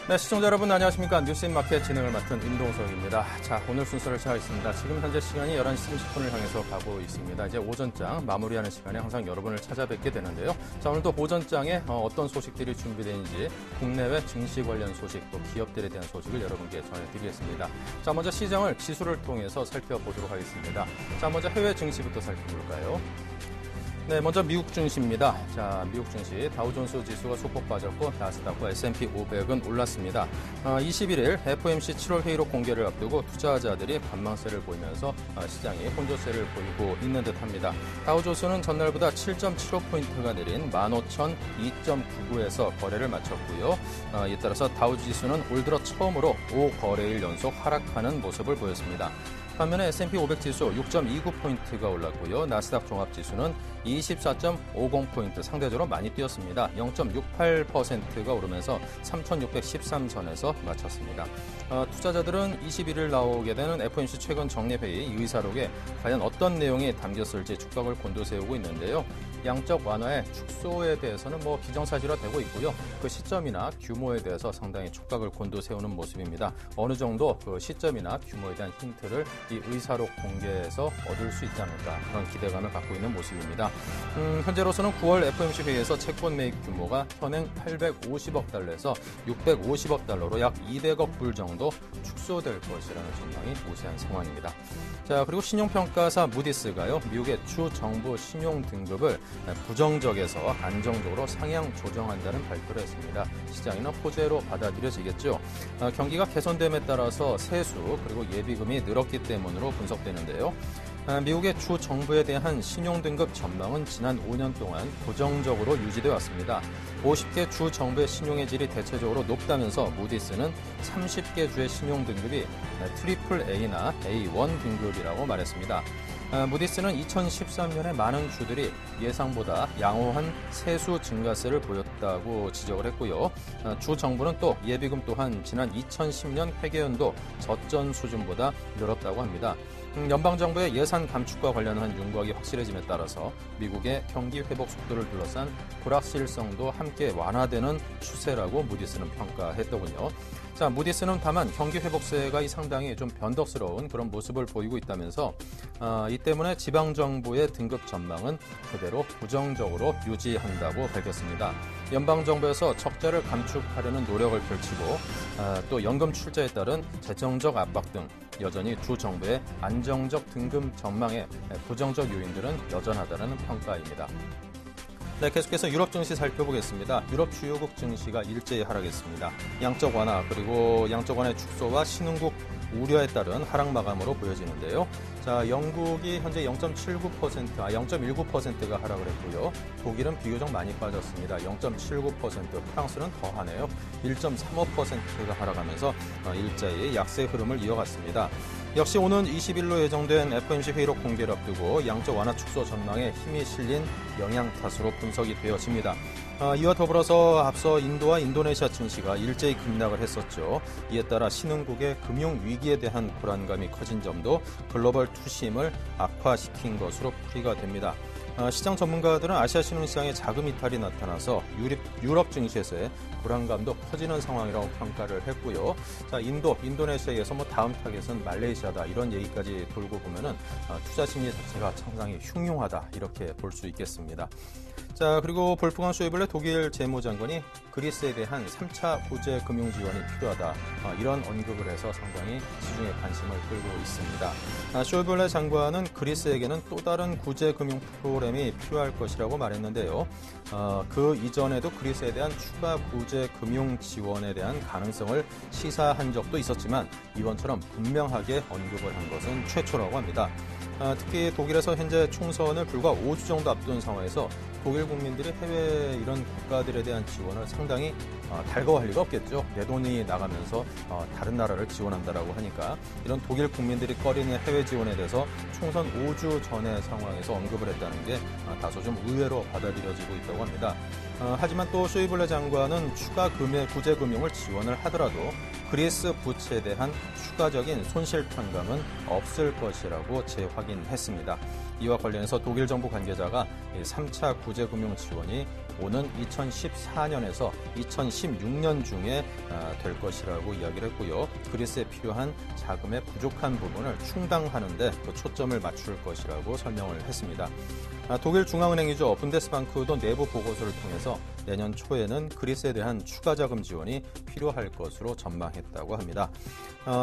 네, 시청자 여러분 안녕하십니까. 뉴스인마켓 진행을 맡은 임동석입니다. 자, 오늘 순서를 시작하겠습니다. 지금 현재 시간이 11시 30분을 향해서 가고 있습니다. 이제 오전장 마무리하는 시간에 항상 여러분을 찾아뵙게 되는데요. 자, 오늘도 오전장에 어떤 소식들이 준비되는지 국내외 증시 관련 소식 또 기업들에 대한 소식을 여러분께 전해드리겠습니다. 자, 먼저 시장을 지수를 통해서 살펴보도록 하겠습니다. 자, 먼저 해외 증시부터 살펴볼까요? 네, 먼저 미국 증시입니다. 자, 미국 증시 다우존스 지수가 소폭 빠졌고 나스닥과 S&P 500은 올랐습니다. 21일 FOMC 7월 회의로 공개를 앞두고 투자자들이 관망세를 보이면서 시장이 혼조세를 보이고 있는 듯합니다. 다우존스는 전날보다 7.75포인트가 내린 15,002.99에서 거래를 마쳤고요. 이에 따라서 다우지수는 올 들어 처음으로 5거래일 연속 하락하는 모습을 보였습니다. 반면에 S&P 500 지수 6.29포인트가 올랐고요. 나스닥 종합지수는 24.50포인트 상대적으로 많이 뛰었습니다. 0.68%가 오르면서 3,613선에서 마쳤습니다. 투자자들은 21일 나오게 되는 FOMC 최근 정례회의 의사록에 과연 어떤 내용이 담겼을지 촉각을 곤두세우고 있는데요. 양적 완화의 축소에 대해서는 기정사실화되고 있고요. 그 시점이나 규모에 대해서 상당히 촉각을 곤두세우는 모습입니다. 어느 정도 그 시점이나 규모에 대한 힌트를 이 의사록 공개에서 얻을 수 있지 않을까 그런 기대감을 갖고 있는 모습입니다. 현재로서는 9월 FOMC 회의에서 채권 매입 규모가 현행 850억 달러에서 650억 달러로 약 200억 불 정도 축소될 것이라는 전망이 우세한 상황입니다. 자, 그리고 신용평가사 무디스가요, 미국의 주 정부 신용 등급을 부정적에서 안정적으로 상향 조정한다는 발표를 했습니다. 시장에는 호재로 받아들여지겠죠. 경기가 개선됨에 따라서 세수 그리고 예비금이 늘었기 때문으로 분석되는데요. 미국의 주 정부에 대한 신용 등급 전망은 지난 5년 동안 고정적으로 유지되어 왔습니다. 50개 주 정부의 신용의 질이 대체적으로 높다면서 무디스는 30개 주의 신용 등급이 트리플 A나 A1 등급이라고 말했습니다. 무디스는 2013년에 많은 주들이 예상보다 양호한 세수 증가세를 보였다고 지적을 했고요. 주 정부는 또 예비금 또한 지난 2010년 회계연도 저점 수준보다 늘었다고 합니다. 연방정부의 예산 감축과 관련한 윤곽이 확실해짐에 따라서 미국의 경기 회복 속도를 둘러싼 불확실성도 함께 완화되는 추세라고 무디스는 평가했더군요. 자, 무디스는 다만 경기 회복세가 상당히 좀 변덕스러운 그런 모습을 보이고 있다면서 이 때문에 지방정부의 등급 전망은 그대로 부정적으로 유지한다고 밝혔습니다. 연방정부에서 적자를 감축하려는 노력을 펼치고 또 연금 출자에 따른 재정적 압박 등 여전히 주 정부의 안정적 등급 전망에 부정적 요인들은 여전하다는 평가입니다. 네, 계속해서 유럽 증시 살펴보겠습니다. 유럽 주요국 증시가 일제히 하락했습니다. 양적 완화 그리고 양적 완화의 축소와 신흥국 우려에 따른 하락 마감으로 보여지는데요. 자, 영국이 현재 0.19%가 하락을 했고요. 독일은 비교적 많이 빠졌습니다. 0.79%, 프랑스는 더하네요. 1.35%가 하락하면서 일자의 약세 흐름을 이어갔습니다. 역시 오는 20일로 예정된 FOMC 회의록 공개를 앞두고 양적 완화 축소 전망에 힘이 실린 영향 탓으로 분석이 되어집니다. 이와 더불어서 앞서 인도와 인도네시아 증시가 일제히 급락을 했었죠. 이에 따라 신흥국의 금융 위기에 대한 불안감이 커진 점도 글로벌 투심을 악화시킨 것으로 풀이가 됩니다. 시장 전문가들은 아시아 신흥시장에 자금 이탈이 나타나서 유럽 증시에서의 불안감도 커지는 상황이라고 평가를 했고요. 자, 인도네시아에서 다음 타겟은 말레이시아다 이런 얘기까지 돌고 보면은 투자 심리 자체가 상당히 흉흉하다 이렇게 볼 수 있겠습니다. 자, 그리고 볼프강 쇼이블레 독일 재무장관이 그리스에 대한 3차 구제 금융 지원이 필요하다 이런 언급을 해서 상당히 시중의 관심을 끌고 있습니다. 쇼이블레 장관은 그리스에게는 또 다른 구제 금융 프로그램이 필요할 것이라고 말했는데요. 그 이전에도 그리스에 대한 추가 구제 금융 지원에 대한 가능성을 시사한 적도 있었지만 이번처럼 분명하게 언급을 한 것은 최초라고 합니다. 특히 독일에서 현재 총선을 불과 5주 정도 앞둔 상황에서 독일 국민들이 해외 이런 국가들에 대한 지원을 상당히 달가워할 리가 없겠죠. 내 돈이 나가면서 다른 나라를 지원한다라고 하니까 이런 독일 국민들이 꺼리는 해외 지원에 대해서 총선 5주 전의 상황에서 언급을 했다는 게 다소 좀 의외로 받아들여지고 있다고 합니다. 하지만 또 쇼이블레 장관은 추가 구제 금융을 지원을 하더라도 그리스 부채에 대한 추가적인 손실 탕감은 없을 것이라고 재확인 확인했습니다. 이와 관련해서 독일 정부 관계자가 3차 구제금융 지원이 오는 2014년에서 2016년 중에 될 것이라고 이야기를 했고요. 그리스에 필요한 자금의 부족한 부분을 충당하는 데 그 초점을 맞출 것이라고 설명을 했습니다. 독일 중앙은행이죠. 분데스방크도 내부 보고서를 통해서 내년 초에는 그리스에 대한 추가 자금 지원이 필요할 것으로 전망했다고 합니다.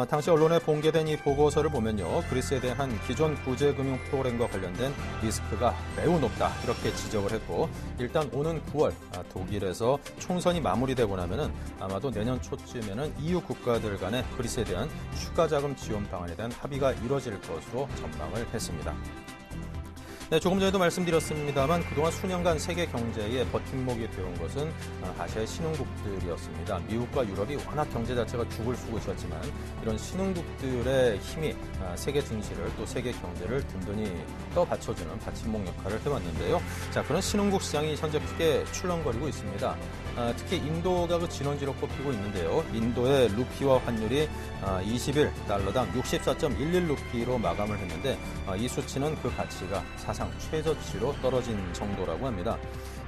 당시 언론에 공개된 이 보고서를 보면요. 그리스에 대한 기존 구제금융 프로그램과 관련된 리스크가 매우 높다 이렇게 지적을 했고 일단 오는 9월 독일에서 총선이 마무리되고 나면은 아마도 내년 초쯤에는 EU 국가들 간의 그리스에 대한 추가 자금 지원 방안에 대한 합의가 이뤄질 것으로 전망을 했습니다. 네, 조금 전에도 말씀드렸습니다만 그동안 수년간 세계 경제의 버팀목이 되어온 것은 아시아의 신흥국들이었습니다. 미국과 유럽이 워낙 경제 자체가 죽을 쓰고 있었지만 이런 신흥국들의 힘이 세계 증시를 또 세계 경제를 든든히 떠받쳐주는 받침목 역할을 해왔는데요. 자, 그런 신흥국 시장이 현재 크게 출렁거리고 있습니다. 특히 인도가 그 진원지로 꼽히고 있는데요. 인도의 루피화 환율이 20일 달러당 64.11 루피로 마감을 했는데 이 수치는 그 가치가 사상 최저치로 떨어진 정도라고 합니다.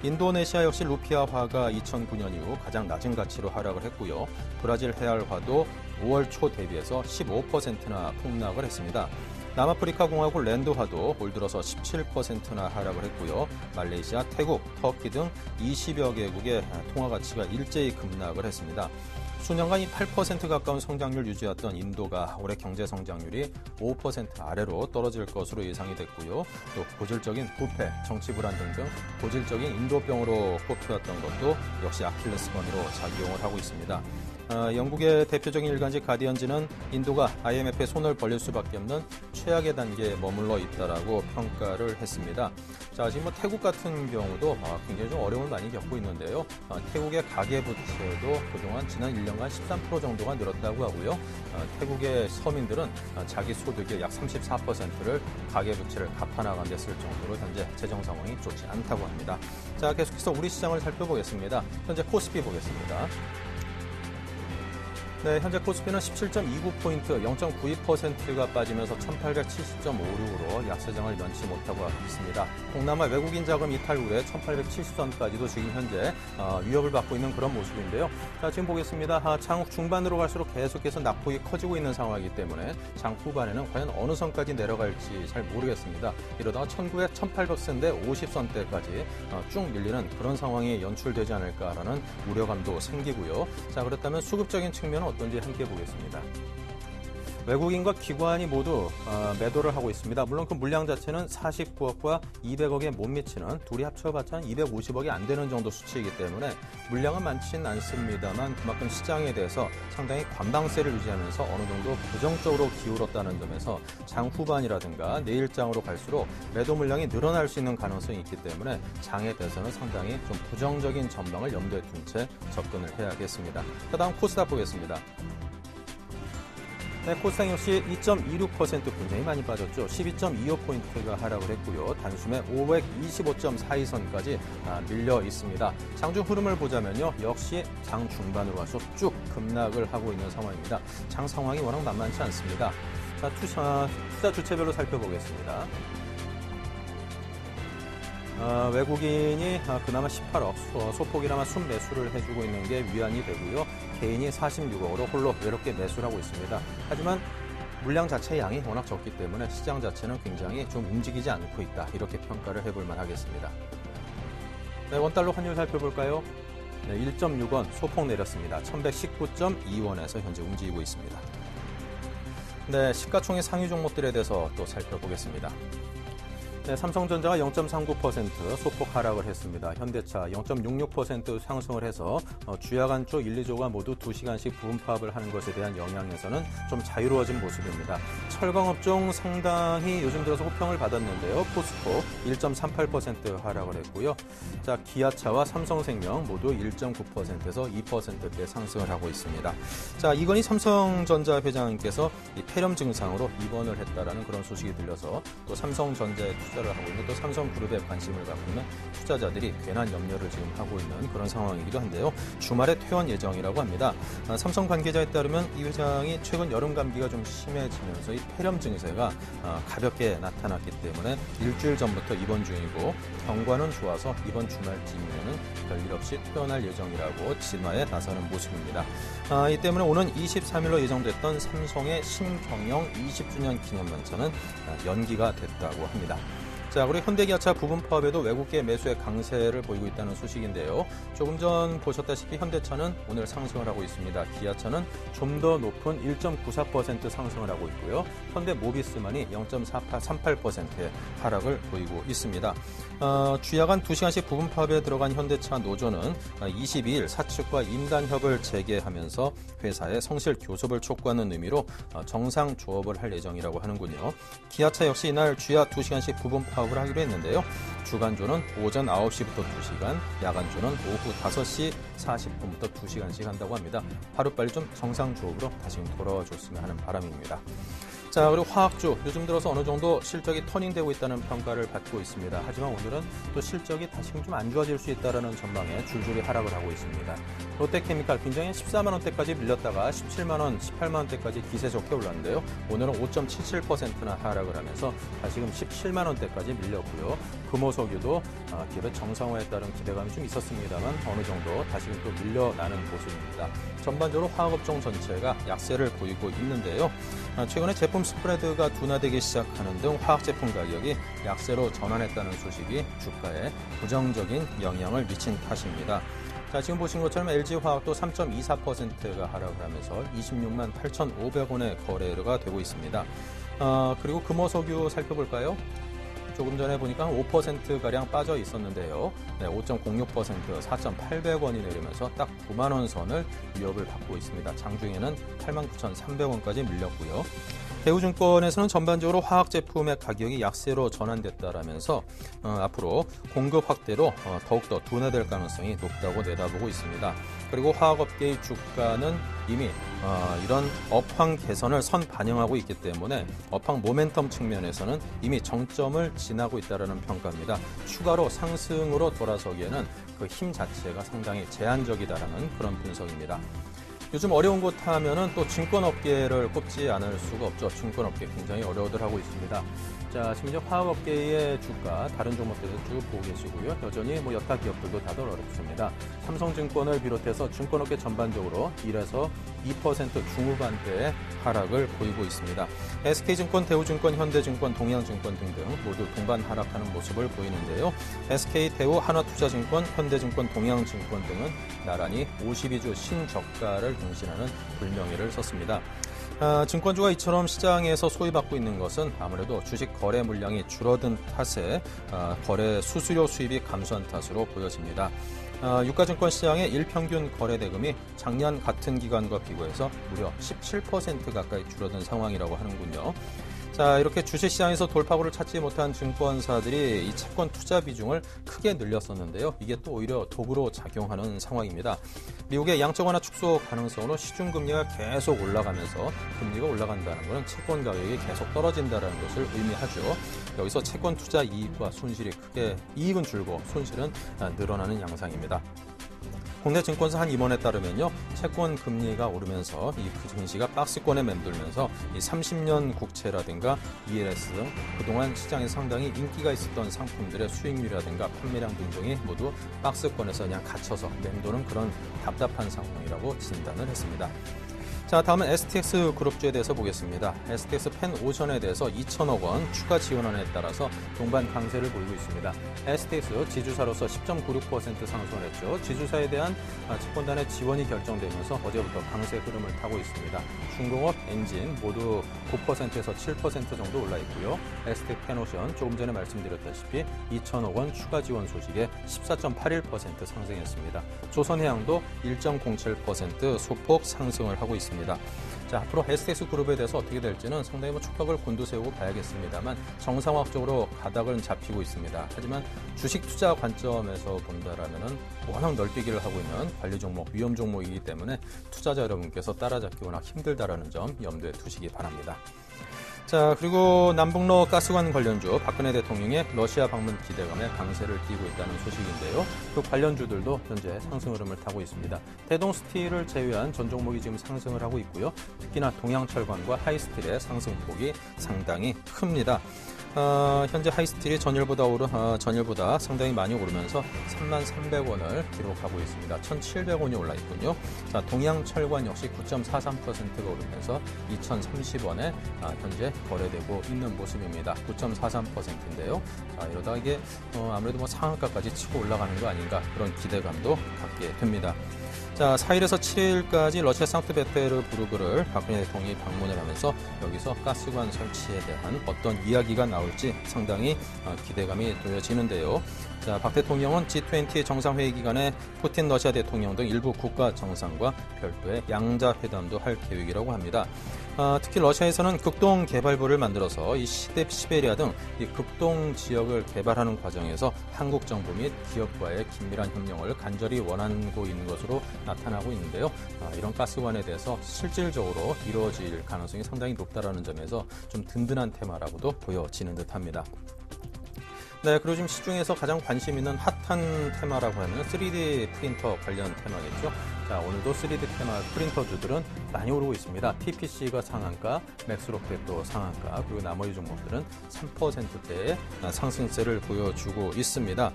인도네시아 역시 루피아화가 2009년 이후 가장 낮은 가치로 하락을 했고요. 브라질 헤알화도 5월 초 대비해서 15%나 폭락을 했습니다. 남아프리카 공화국 랜드화도 올 들어서 17%나 하락을 했고요. 말레이시아, 태국, 터키 등 20여 개국의 통화 가치가 일제히 급락을 했습니다. 수년간 이 8% 가까운 성장률 유지했던 인도가 올해 경제 성장률이 5% 아래로 떨어질 것으로 예상이 됐고요. 또 고질적인 부패, 정치 불안 등등 고질적인 인도병으로 꼽혀왔던 것도 역시 아킬레스건으로 작용을 하고 있습니다. 영국의 대표적인 일간지 가디언지는 인도가 IMF에 손을 벌릴 수밖에 없는 최악의 단계에 머물러 있다라고 평가를 했습니다. 자, 지금 뭐 태국 같은 경우도 굉장히 좀 어려움을 많이 겪고 있는데요. 태국의 가계부채도 그동안 지난 1년간 13% 정도가 늘었다고 하고요. 태국의 서민들은 자기 소득의 약 34%를 가계부채를 갚아나가는 데 쓸 정도로 현재 재정 상황이 좋지 않다고 합니다. 자, 계속해서 우리 시장을 살펴보겠습니다. 현재 코스피 보겠습니다. 네, 현재 코스피는 17.29포인트, 0.92%가 빠지면서 1870.56으로 약세장을 면치 못하고 있습니다. 동남아 외국인 자금 이탈 후에 1870선까지도 지금 현재 위협을 받고 있는 그런 모습인데요. 자, 지금 보겠습니다. 장 중반으로 갈수록 계속해서 낙폭이 커지고 있는 상황이기 때문에 장 후반에는 과연 어느 선까지 내려갈지 잘 모르겠습니다. 이러다가 1800선대 50선대까지 쭉 밀리는 그런 상황이 연출되지 않을까라는 우려감도 생기고요. 자, 그렇다면 수급적인 측면은 어떤지 함께 보겠습니다. 외국인과 기관이 모두 매도를 하고 있습니다. 물론 그 물량 자체는 49억과 200억에 못 미치는 둘이 합쳐봤자 250억이 안 되는 정도 수치이기 때문에 물량은 많지는 않습니다만 그만큼 시장에 대해서 상당히 관방세를 유지하면서 어느 정도 부정적으로 기울었다는 점에서 장 후반이라든가 내일장으로 갈수록 매도 물량이 늘어날 수 있는 가능성이 있기 때문에 장에 대해서는 상당히 좀 부정적인 전망을 염두에 둔 채 접근을 해야겠습니다. 자, 다음 코스닥 보겠습니다. 네, 코스닥 역시 2.26% 굉장히 많이 빠졌죠. 12.25포인트가 하락을 했고요. 단숨에 525.42선까지 밀려 있습니다. 장중 흐름을 보자면요. 역시 장 중반으로 와서 쭉 급락을 하고 있는 상황입니다. 장 상황이 워낙 만만치 않습니다. 자, 투자 주체별로 살펴보겠습니다. 외국인이 그나마 18억, 소폭이나마 순매수를 해주고 있는 게 위안이 되고요. 개인이 46억으로 홀로 외롭게 매수를 하고 있습니다. 하지만 물량 자체의 양이 워낙 적기 때문에 시장 자체는 굉장히 좀 움직이지 않고 있다. 이렇게 평가를 해볼 만하겠습니다. 네, 원달러 환율 살펴볼까요? 네, 1.6원 소폭 내렸습니다. 1119.2원에서 현재 움직이고 있습니다. 네, 시가총액 상위 종목들에 대해서 또 살펴보겠습니다. 네, 삼성전자가 0.39% 소폭 하락을 했습니다. 현대차 0.66% 상승을 해서 주야간 쪽 1, 2조가 모두 2시간씩 부분 파업을 하는 것에 대한 영향에서는 좀 자유로워진 모습입니다. 철강업종 상당히 요즘 들어서 호평을 받았는데요. 포스코 1.38% 하락을 했고요. 자, 기아차와 삼성생명 모두 1.9%에서 2%대 상승을 하고 있습니다. 자, 이건희 삼성전자 회장님께서 이 폐렴 증상으로 입원을 했다라는 그런 소식이 들려서 또 삼성전자에 투자 투자를 하고 있는 또 삼성그룹에 관심을 갖고 있는 투자자들이 괜한 염려를 지금 하고 있는 그런 상황이기도 한데요. 주말에 퇴원 예정이라고 합니다. 삼성 관계자에 따르면 이 회장이 최근 여름 감기가 좀 심해지면서 이 폐렴 증세가 가볍게 나타났기 때문에 일주일 전부터 입원 중이고 경과는 좋아서 이번 주말쯤이면 별일 없이 퇴원할 예정이라고 진화에 나서는 모습입니다. 이 때문에 오는 23일로 예정됐던 삼성의 신경영 20주년 기념만찬은 연기가 됐다고 합니다. 자, 그리고 현대기아차 부분 파업에도 외국계 매수의 강세를 보이고 있다는 소식인데요. 조금 전 보셨다시피 현대차는 오늘 상승을 하고 있습니다. 기아차는 좀 더 높은 1.94% 상승을 하고 있고요. 현대모비스만이 0.38%의 하락을 보이고 있습니다. 주야간 2시간씩 부분 파업에 들어간 현대차 노조는 22일 사측과 임단협을 재개하면서 회사의 성실 교섭을 촉구하는 의미로 정상 조업을 할 예정이라고 하는군요. 기아차 역시 이날 주야 2시간씩 부분 파업을 하기로 했는데요. 주간조는 오전 9시부터 2시간, 야간조는 오후 5시 40분부터 2시간씩 한다고 합니다. 하루빨리 좀 정상 조업으로 다시 돌아와 줬으면 하는 바람입니다. 자, 그리고 화학주 요즘 들어서 어느 정도 실적이 터닝되고 있다는 평가를 받고 있습니다. 하지만 오늘은 또 실적이 다시금 좀 안 좋아질 수 있다는 전망에 줄줄이 하락을 하고 있습니다. 롯데케미칼 빈정에 14만 원대까지 밀렸다가 17만 원, 18만 원대까지 기세 좋게 올랐는데요. 오늘은 5.77%나 하락을 하면서 다시금 17만 원대까지 밀렸고요. 금호석유도 기업의 정상화에 따른 기대감이 좀 있었습니다만 어느 정도 다시금 또 밀려나는 모습입니다. 전반적으로 화학업종 전체가 약세를 보이고 있는데요. 최근에 제품 스프레드가 둔화되기 시작하는 등 화학 제품 가격이 약세로 전환했다는 소식이 주가에 부정적인 영향을 미친 탓입니다. 자, 지금 보신 것처럼 LG화학도 3.24%가 하락을 하면서 26만 8,500원의 거래가 되고 있습니다. 그리고 금호석유 살펴볼까요? 조금 전에 보니까 5%가량 빠져 있었는데요. 5.06%, 4,800원이 내리면서 딱 9만 원 선을 위협을 받고 있습니다. 장중에는 89,300원까지 밀렸고요. 대우증권에서는 전반적으로 화학 제품의 가격이 약세로 전환됐다라면서 앞으로 공급 확대로 더욱더 둔화될 가능성이 높다고 내다보고 있습니다. 그리고 화학업계의 주가는 이미 이런 업황 개선을 반영하고 있기 때문에 업황 모멘텀 측면에서는 이미 정점을 지나고 있다는 평가입니다. 추가로 상승으로 돌아서기에는 그 힘 자체가 상당히 제한적이다라는 그런 분석입니다. 요즘 어려운 곳 하면은 또 증권업계를 꼽지 않을 수가 없죠. 증권업계 굉장히 어려워들 하고 있습니다. 자, 지금 이제 화학업계의 주가 다른 종목들도 쭉 보고 계시고요. 여전히 여타 기업들도 다들 어렵습니다. 삼성증권을 비롯해서 증권업계 전반적으로 1에서 2% 중후반대의 하락을 보이고 있습니다. SK증권, 대우증권, 현대증권, 동양증권 등등 모두 동반 하락하는 모습을 보이는데요. SK, 대우, 하나투자증권, 현대증권, 동양증권 등은 나란히 52주 신저가를 경신하는 불명예를 썼습니다. 증권주가 이처럼 시장에서 소외받고 있는 것은 아무래도 주식 거래 물량이 줄어든 탓에 거래 수수료 수입이 감소한 탓으로 보여집니다. 유가증권 시장의 일평균 거래 대금이 작년 같은 기간과 비교해서 무려 17% 가까이 줄어든 상황이라고 하는군요. 자, 이렇게 주식시장에서 돌파구를 찾지 못한 증권사들이 이 채권 투자 비중을 크게 늘렸었는데요. 이게 또 오히려 도구로 작용하는 상황입니다. 미국의 양적 완화 축소 가능성으로 시중금리가 계속 올라가면서 금리가 올라간다는 것은 채권 가격이 계속 떨어진다는 것을 의미하죠. 여기서 채권 투자 이익과 손실이 크게 이익은 줄고 손실은 늘어나는 양상입니다. 국내 증권사 한 임원에 따르면요, 채권 금리가 오르면서 이 증시가 박스권에 맴돌면서 이 30년 국채라든가 ELS 등 그동안 시장에 상당히 인기가 있었던 상품들의 수익률이라든가 판매량 등등이 모두 박스권에서 그냥 갇혀서 맴도는 그런 답답한 상황이라고 진단을 했습니다. 자, 다음은 STX 그룹주에 대해서 보겠습니다. STX 펜 오션에 대해서 2천억 원 추가 지원안에 따라서 동반 강세를 보이고 있습니다. STX 지주사로서 10.96% 상승을 했죠. 지주사에 대한 채권단의 지원이 결정되면서 어제부터 강세 흐름을 타고 있습니다. 중공업, 엔진 모두 9%에서 7% 정도 올라 있고요. STX 펜 오션 조금 전에 말씀드렸다시피 2천억 원 추가 지원 소식에 14.81% 상승했습니다. 조선해양도 1.07% 소폭 상승을 하고 있습니다. 자, 앞으로 STX 그룹에 대해서 어떻게 될지는 상당히 촉각을 곤두세우고 봐야겠습니다만 정상화적으로 가닥은 잡히고 있습니다. 하지만 주식 투자 관점에서 본다라면은 워낙 널뛰기를 하고 있는 관리 종목, 위험 종목이기 때문에 투자자 여러분께서 따라잡기 워낙 힘들다라는 점 염두에 두시기 바랍니다. 자, 그리고 남북로 가스관 관련주 박근혜 대통령의 러시아 방문 기대감에 강세를 띠고 있다는 소식인데요. 그 관련주들도 현재 상승 흐름을 타고 있습니다. 대동스틸을 제외한 전 종목이 지금 상승을 하고 있고요. 특히나 동양철관과 하이스틸의 상승폭이 상당히 큽니다. 현재 하이스틸이 전일보다 상당히 많이 오르면서 33,300원을 기록하고 있습니다. 1,700원이 올라 있군요. 자, 동양철관 역시 9.43%가 오르면서 2,030원에 현재 거래되고 있는 모습입니다. 9.43%인데요. 자, 이러다 이게 아무래도 상한가까지 치고 올라가는 거 아닌가 그런 기대감도 갖게 됩니다. 자, 4일에서 7일까지 러시아 상트페테르부르크를 박근혜 대통령이 방문을 하면서 여기서 가스관 설치에 대한 어떤 이야기가 나올지 상당히 기대감이 보여지는데요. 자, 박 대통령은 G20 정상회의 기간에 푸틴 러시아 대통령 등 일부 국가 정상과 별도의 양자 회담도 할 계획이라고 합니다. 특히 러시아에서는 극동 개발부를 만들어서 이 시베리아 등 이 극동 지역을 개발하는 과정에서 한국 정부 및 기업과의 긴밀한 협력을 간절히 원하고 있는 것으로 나타나고 있는데요. 이런 가스관에 대해서 실질적으로 이루어질 가능성이 상당히 높다라는 점에서 좀 든든한 테마라고도 보여지는 듯합니다. 네, 그리고 지금 시중에서 가장 관심 있는 핫한 테마라고 하면 3D 프린터 관련 테마겠죠. 자, 오늘도 3D 테마 프린터주들은 많이 오르고 있습니다. TPC가 상한가, 맥스로켓도 상한가, 그리고 나머지 종목들은 3%대의 상승세를 보여주고 있습니다.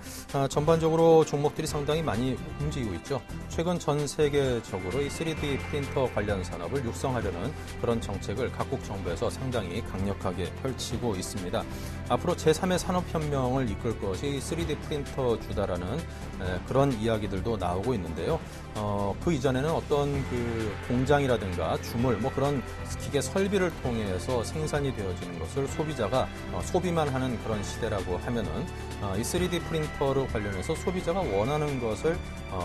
전반적으로 종목들이 상당히 많이 움직이고 있죠. 최근 전 세계적으로 이 3D 프린터 관련 산업을 육성하려는 그런 정책을 각국 정부에서 상당히 강력하게 펼치고 있습니다. 앞으로 제3의 산업혁명을 이끌 것이 3D 프린터 주다라는 그런 이야기들도 나오고 있는데요. 그 이전에는 어떤 그 공장이라든가 주물 그런 기계 설비를 통해서 생산이 되어지는 것을 소비자가 소비만 하는 그런 시대라고 하면은 이 3D 프린터를 관련해서 소비자가 원하는 것을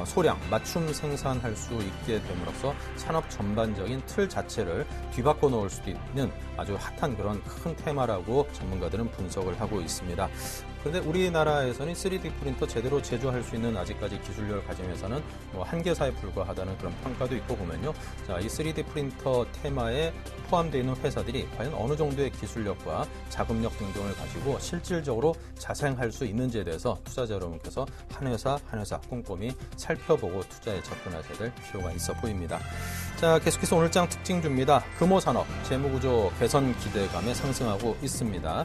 소량 맞춤 생산할 수 있게 됨으로써 산업 전반적인 틀 자체를 뒤바꿔 놓을 수도 있는 아주 핫한 그런 큰 테마라고 전문가들은 분석을 하고 있습니다. 그런데 우리나라에서는 3D 프린터 제대로 제조할 수 있는 아직까지 기술력을 가진 회사는 한 개사에 불과하다는 그런 평가도 있고 보면요. 자, 이 3D 프린터 테마에 포함되어 있는 회사들이 과연 어느 정도의 기술력과 자금력 등등을 가지고 실질적으로 자생할 수 있는지에 대해서 투자자 여러분께서 한 회사 한 회사 꼼꼼히 살펴보고 투자에 접근하셔야 될 필요가 있어 보입니다. 자, 계속해서 오늘 장 특징주입니다. 금호산업, 재무구조 개선 기대감에 상승하고 있습니다.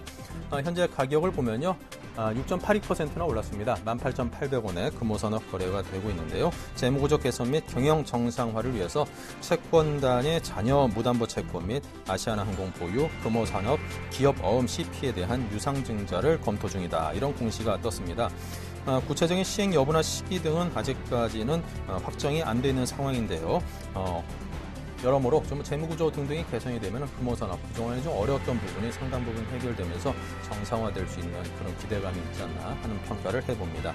현재 가격을 보면요. 6.82%나 올랐습니다. 18,800원에 금호산업 거래가 되고 있는데요. 재무구조 개선 및 경영 정상화를 위해서 채권단의 자녀 무담보 채권 및 아시아나항공 보유, 금호산업, 기업 어음 CP에 대한 유상증자를 검토 중이다. 이런 공시가 떴습니다. 구체적인 시행 여부나 시기 등은 아직까지는 확정이 안 돼 있는 상황인데요. 여러모로 좀 재무구조 등등이 개선이 되면 금호산업 그동안에 좀 어려웠던 부분이 상당 부분 해결되면서 정상화될 수 있는 그런 기대감이 있지 않나 하는 평가를 해봅니다.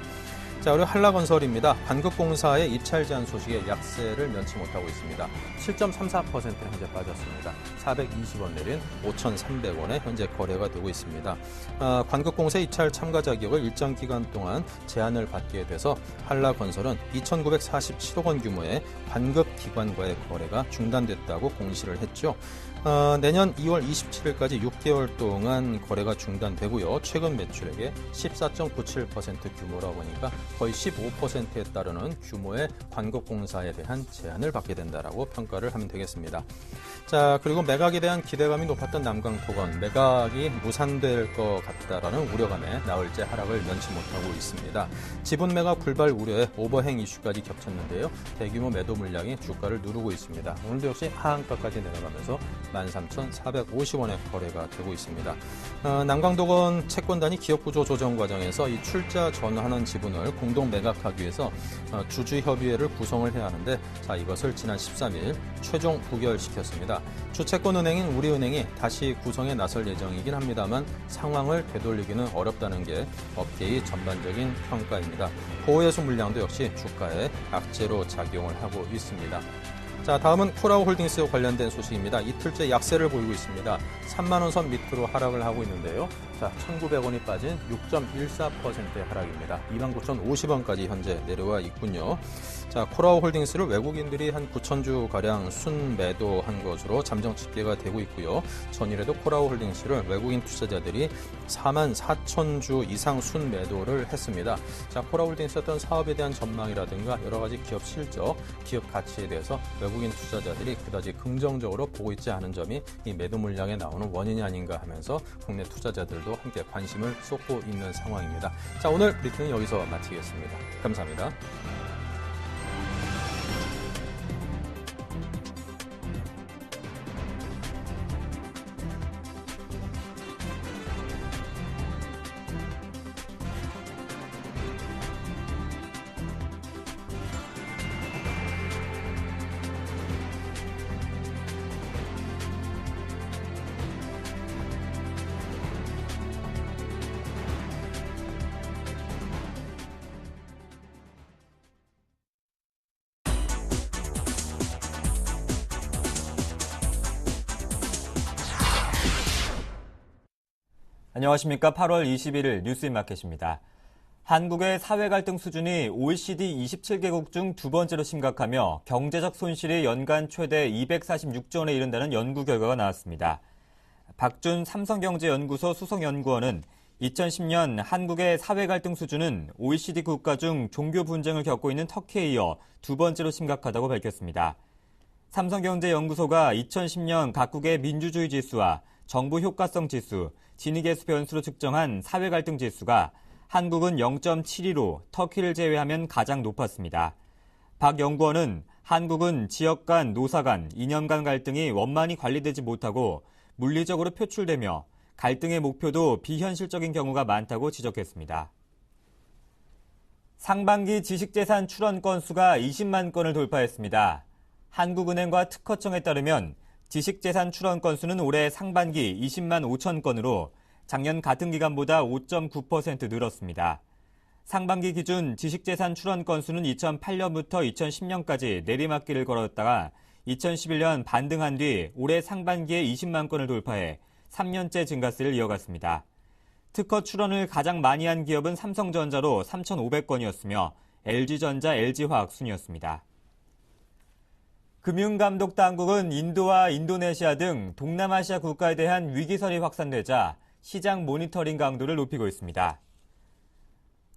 자, 그리고 한라건설입니다. 관급공사의 입찰 제한 소식에 약세를 면치 못하고 있습니다. 7.34% 현재 빠졌습니다. 420원 내린 5,300원에 현재 거래가 되고 있습니다. 관급공사 입찰 참가 자격을 일정 기간 동안 제한을 받게 돼서 한라건설은 2,947억 원 규모의 관급 기관과의 거래가 중단됐다고 공시를 했죠. 내년 2월 27일까지 6개월 동안 거래가 중단되고요. 최근 매출액의 14.97% 규모라고 보니까 거의 15%에 따르는 규모의 관급공사에 대한 제한을 받게 된다라고 평가를 하면 되겠습니다. 자, 그리고 매각에 대한 기대감이 높았던 남강토건, 매각이 무산될 것 같다라는 우려감에 나흘째 하락을 면치 못하고 있습니다. 지분 매각 불발 우려에 오버행 이슈까지 겹쳤는데요. 대규모 매도 물량이 주가를 누르고 있습니다. 오늘도 역시 하한가까지 내려가면서 13,450원에 거래가 되고 있습니다. 남강도건 채권단이 기업구조 조정 과정에서 이 출자 전환한 지분을 공동 매각하기 위해서 주주협의회를 구성을 해야 하는데, 자, 이것을 지난 13일 최종 부결시켰습니다. 주채권은행인 우리은행이 다시 구성에 나설 예정이긴 합니다만 상황을 되돌리기는 어렵다는 게 업계의 전반적인 평가입니다. 보호예수 물량도 역시 주가에 악재로 작용을 하고 있습니다. 자, 다음은 쿠라우 홀딩스 관련된 소식입니다. 이틀째 약세를 보이고 있습니다. 3만 원 선 밑으로 하락을 하고 있는데요. 자, 1,900원이 빠진 6.14%의 하락입니다. 29,050원까지 현재 내려와 있군요. 자, 쿠라우 홀딩스를 외국인들이 한 9,000주 가량 순매도한 것으로 잠정 집계가 되고 있고요. 전일에도 쿠라우 홀딩스를 외국인 투자자들이 4만 4천 주 이상 순매도를 했습니다. 자, 쿠라우 홀딩스 어떤 사업에 대한 전망이라든가 여러 가지 기업 실적, 기업 가치에 대해서 외국인 투자자들이 그다지 긍정적으로 보고 있지 않은 점이 이 매도 물량에 나오는 원인이 아닌가 하면서 국내 투자자들도 함께 관심을 쏟고 있는 상황입니다. 자, 오늘 브리핑은 여기서 마치겠습니다. 감사합니다. 안녕하십니까. 8월 21일 뉴스인마켓입니다. 한국의 사회 갈등 수준이 OECD 27개국 중 두 번째로 심각하며 경제적 손실이 연간 최대 246조 원에 이른다는 연구 결과가 나왔습니다. 박준 삼성경제연구소 수석연구원은 2010년 한국의 사회 갈등 수준은 OECD 국가 중 종교 분쟁을 겪고 있는 터키에 이어 두 번째로 심각하다고 밝혔습니다. 삼성경제연구소가 2010년 각국의 민주주의 지수와 정부 효과성 지수, 진위계수 변수로 측정한 사회 갈등 지수가 한국은 0.72로 터키를 제외하면 가장 높았습니다. 박 연구원은 한국은 지역 간, 노사 간, 이념 간 갈등이 원만히 관리되지 못하고 물리적으로 표출되며 갈등의 목표도 비현실적인 경우가 많다고 지적했습니다. 상반기 지식재산 출원 건수가 20만 건을 돌파했습니다. 한국은행과 특허청에 따르면 지식재산 출원 건수는 올해 상반기 20만 5천 건으로 작년 같은 기간보다 5.9% 늘었습니다. 상반기 기준 지식재산 출원 건수는 2008년부터 2010년까지 내리막길을 걸었다가 2011년 반등한 뒤 올해 상반기에 20만 건을 돌파해 3년째 증가세를 이어갔습니다. 특허 출원을 가장 많이 한 기업은 삼성전자로 3,500건이었으며 LG전자, LG화학 순이었습니다. 금융감독당국은 인도와 인도네시아 등 동남아시아 국가에 대한 위기설이 확산되자 시장 모니터링 강도를 높이고 있습니다.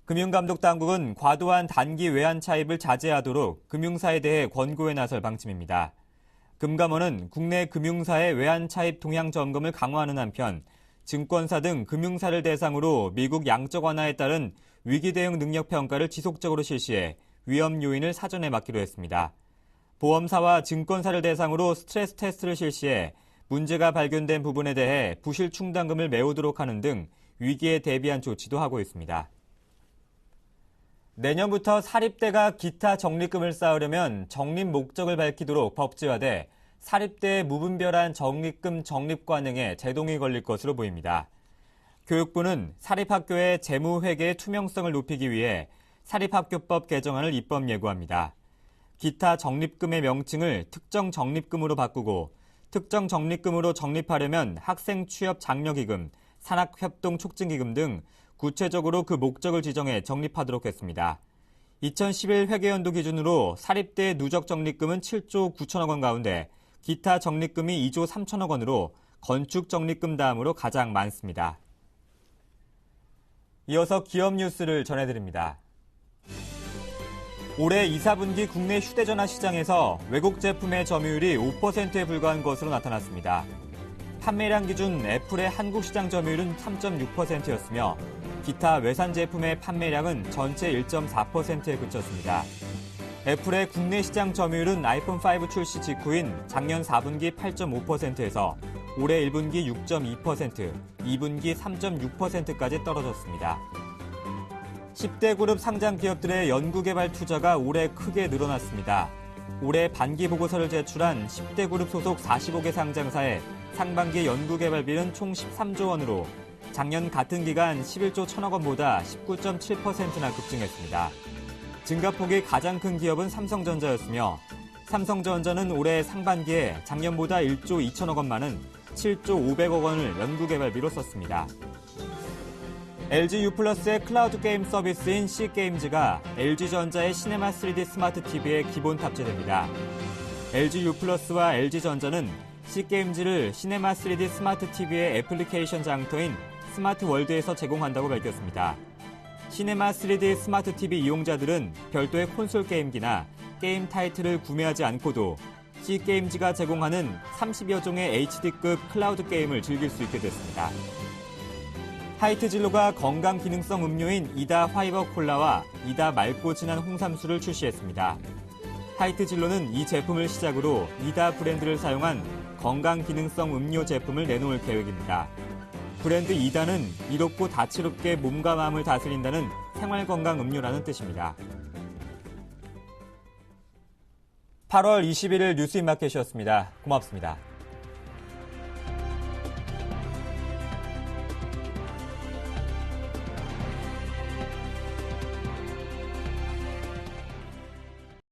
금융감독당국은 과도한 단기 외환 차입을 자제하도록 금융사에 대해 권고에 나설 방침입니다. 금감원은 국내 금융사의 외환 차입 동향 점검을 강화하는 한편 증권사 등 금융사를 대상으로 미국 양적 완화에 따른 위기 대응 능력 평가를 지속적으로 실시해 위험 요인을 사전에 막기로 했습니다. 보험사와 증권사를 대상으로 스트레스 테스트를 실시해 문제가 발견된 부분에 대해 부실 충당금을 메우도록 하는 등 위기에 대비한 조치도 하고 있습니다. 내년부터 사립대가 기타 적립금을 쌓으려면 적립 목적을 밝히도록 법제화돼 사립대의 무분별한 적립금 적립 관행에 제동이 걸릴 것으로 보입니다. 교육부는 사립학교의 재무회계의 투명성을 높이기 위해 사립학교법 개정안을 입법 예고합니다. 기타 적립금의 명칭을 특정 적립금으로 바꾸고 특정 적립금으로 적립하려면 학생 취업 장려기금, 산학협동 촉진기금 등 구체적으로 그 목적을 지정해 적립하도록 했습니다. 2011 회계연도 기준으로 사립대 누적 적립금은 7조 9천억 원 가운데 기타 적립금이 2조 3천억 원으로 건축 적립금 다음으로 가장 많습니다. 이어서 기업 뉴스를 전해드립니다. 올해 2, 4분기 국내 휴대전화 시장에서 외국 제품의 점유율이 5%에 불과한 것으로 나타났습니다. 판매량 기준 애플의 한국 시장 점유율은 3.6%였으며 기타 외산 제품의 판매량은 전체 1.4%에 그쳤습니다. 애플의 국내 시장 점유율은 아이폰 5 출시 직후인 작년 4분기 8.5%에서 올해 1분기 6.2%, 2분기 3.6%까지 떨어졌습니다. 10대 그룹 상장 기업들의 연구개발 투자가 올해 크게 늘어났습니다. 올해 반기 보고서를 제출한 10대 그룹 소속 45개 상장사의 상반기 연구개발비는 총 13조 원으로 작년 같은 기간 11조 1천억 원보다 19.7%나 급증했습니다. 증가폭이 가장 큰 기업은 삼성전자였으며 삼성전자는 올해 상반기에 작년보다 1조 2천억 원 많은 7조 500억 원을 연구개발비로 썼습니다. LG U+의 클라우드 게임 서비스인 C게임즈가 LG전자의 시네마 3D 스마트 TV에 기본 탑재됩니다. LG U+와 LG전자는 C게임즈를 시네마 3D 스마트 TV의 애플리케이션 장터인 스마트 월드에서 제공한다고 밝혔습니다. 시네마 3D 스마트 TV 이용자들은 별도의 콘솔 게임기나 게임 타이틀을 구매하지 않고도 C게임즈가 제공하는 30여 종의 HD급 클라우드 게임을 즐길 수 있게 됐습니다. 하이트진로가 건강 기능성 음료인 이다 화이버 콜라와 이다 맑고 진한 홍삼수를 출시했습니다. 하이트진로는 이 제품을 시작으로 이다 브랜드를 사용한 건강 기능성 음료 제품을 내놓을 계획입니다. 브랜드 이다는 이롭고 다채롭게 몸과 마음을 다스린다는 생활건강 음료라는 뜻입니다. 8월 21일 뉴스인마켓이었습니다. 고맙습니다.